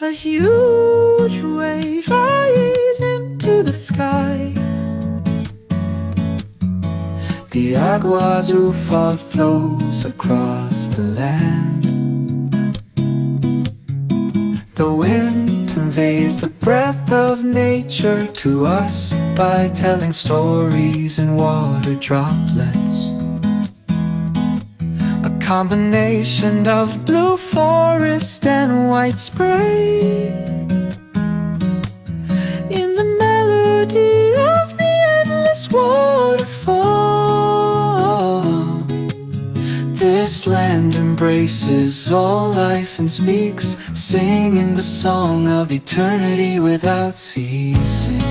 A huge wave rises into the sky. The agua's fault flows across the land. The wind conveys the breath of nature to us by telling stories in water droplets. A combination of blue forest and white spray in the melody of the endless waterfall. This land embraces all life and speaks, singing the song of eternity without ceasing.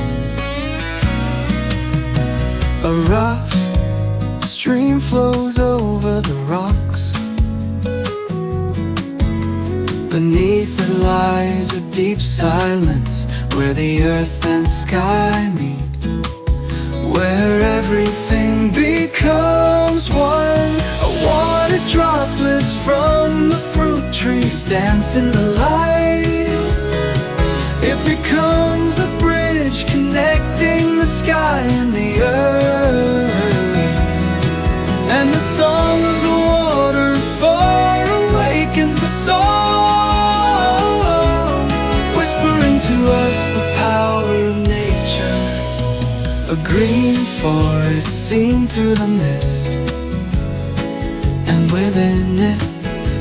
A rough stream flows over the rocks. Beneath it lies a deep silence, where the earth and sky meet, where everything becomes one. Water droplets from the fruit trees dance in the light. It becomes a bridge connecting the sky and the earth. And the song of the waterfall awakens the soul, whispering to us the power of nature. A green forest seen through the mist, and within it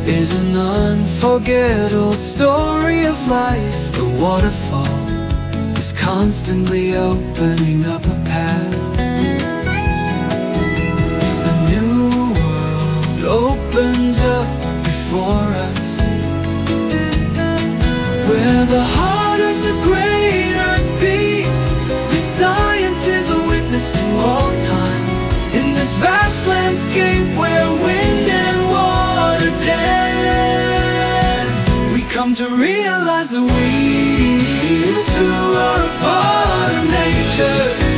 is an unforgettable story of life. The waterfall is constantly opening up a path. A new world opens up before us, where the heart of the great earth beats. The science is a witness to all time, in this vast landscape where wind and water dance. We come to realize that we too are a part of nature.